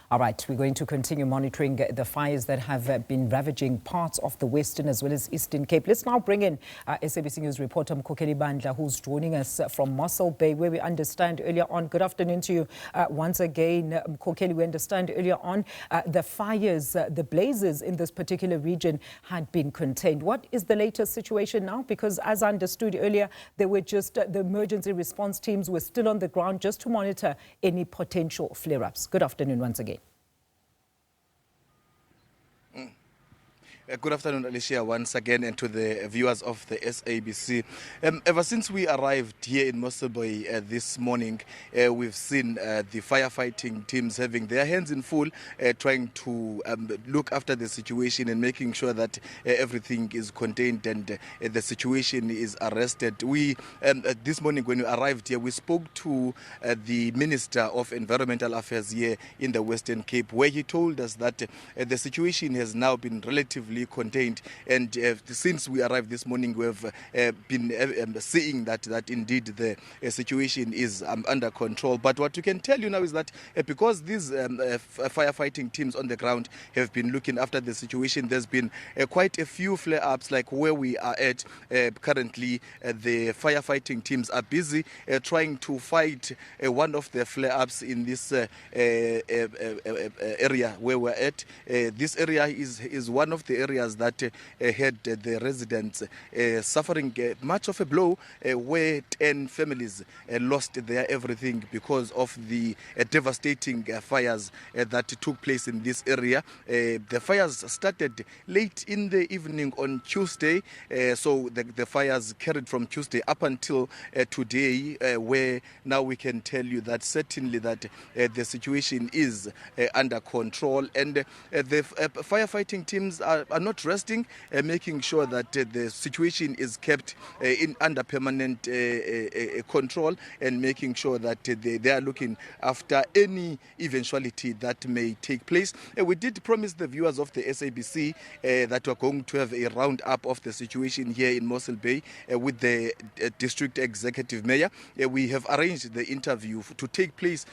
All right, we're going to continue monitoring the fires that have been ravaging parts of the Western as well as Eastern Cape. Let's now bring in SABC News reporter Mkhokhokheli Bandla, who's joining us from Mossel Bay, where we understand earlier on. Good afternoon to you once again, Mkhokhokheli. We understand earlier on the fires, the blazes in this particular region had been contained. What is the latest situation now? Because as I understood earlier, there were just the emergency response teams were still on the ground just to monitor any potential flare-ups. Good afternoon once again. Good afternoon, Alicia, once again, and to the viewers of the SABC. Ever since we arrived here in Mossel Bay this morning, we've seen the firefighting teams having their hands in full, trying to look after the situation and making sure that everything is contained and the situation is arrested. We this morning when we arrived here, we spoke to the Minister of Environmental Affairs here in the Western Cape, where he told us that the situation has now been relatively contained, and since we arrived this morning, we have been seeing that indeed the situation is under control. But what we can tell you now is that because these firefighting teams on the ground have been looking after the situation, there's been quite a few flare-ups, like where we are at currently. The firefighting teams are busy trying to fight one of the flare-ups in this area where we're at. This area is one of the areas that had the residents suffering much of a blow, where 10 families lost their everything because of the devastating fires that took place in this area. The fires started late in the evening on Tuesday, so the fires carried from Tuesday up until today, where now we can tell you that certainly that the situation is under control, and the firefighting teams are not resting, making sure that the situation is kept under permanent control, and making sure that they are looking after any eventuality that may take place. We did promise the viewers of the SABC that we're going to have a roundup of the situation here in Mossel Bay with the district executive mayor. We have arranged the interview to take place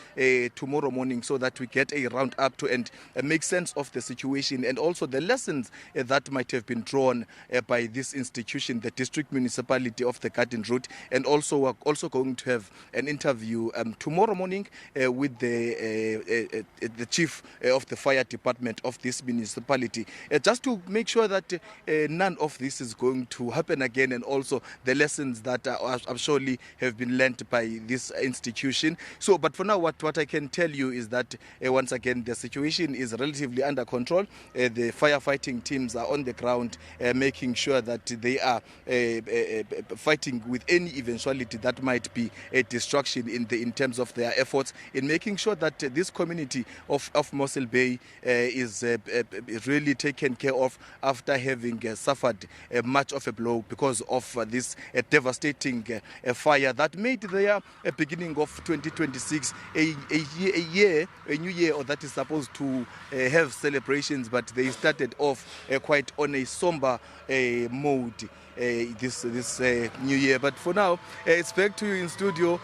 tomorrow morning, so that we get a roundup to and make sense of the situation, and also the lessons that might have been drawn by this institution, the district municipality of the Garden Route. And also we're also going to have an interview tomorrow morning with the chief of the fire department of this municipality, just to make sure that none of this is going to happen again, and also the lessons that I'm surely have been learnt by this institution. So, but for now, what I can tell you is that once again the situation is relatively under control. The firefighting teams are on the ground, making sure that they are fighting with any eventuality that might be a distraction in terms of their efforts in making sure that this community of Mossel Bay is really taken care of after having suffered much of a blow because of this devastating fire that made their beginning of 2026 a new year, or that is supposed to have celebrations, but they started off quite on a somber mode this new year. But for now, it's back to you in studio,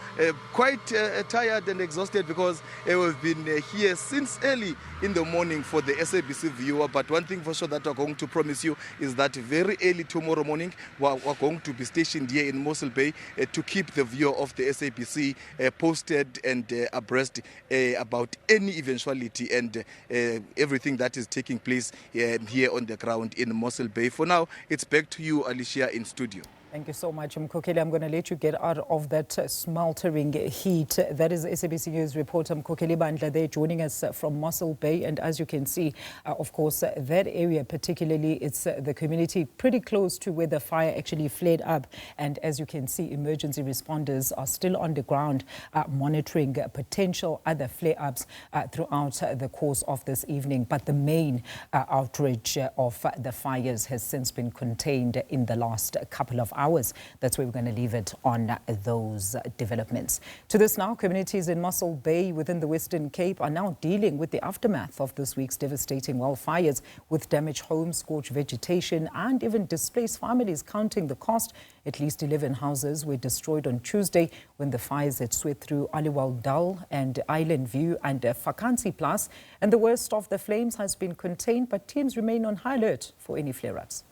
quite tired and exhausted because we've been here since early in the morning for the SABC viewer. But one thing for sure that we're going to promise you is that very early tomorrow morning we're going to be stationed here in Mossel Bay to keep the viewer of the SABC posted and abreast about any eventuality and everything that is taking place here on the ground in Mossel Bay. For now, it's back to you, Alicia, in studio. Thank you so much, Mkhokhokheli. I'm going to let you get out of that smoldering heat. That is SABC News reporter Mkhokhokheli Bandla there joining us from Mossel Bay. And as you can see, of course, that area particularly, it's the community pretty close to where the fire actually flared up. And as you can see, emergency responders are still on the ground monitoring potential other flare-ups throughout the course of this evening. But the main outrage of the fires has since been contained in the last couple of hours. That's where we're going to leave it on those developments. To this now, communities in Mossel Bay within the Western Cape are now dealing with the aftermath of this week's devastating wildfires, with damaged homes, scorched vegetation and even displaced families counting the cost. At least 11 houses were destroyed on Tuesday when the fires had swept through Aliwal Dal and Island View and Vakansi Plus. And the worst of the flames has been contained, but teams remain on high alert for any flare-ups.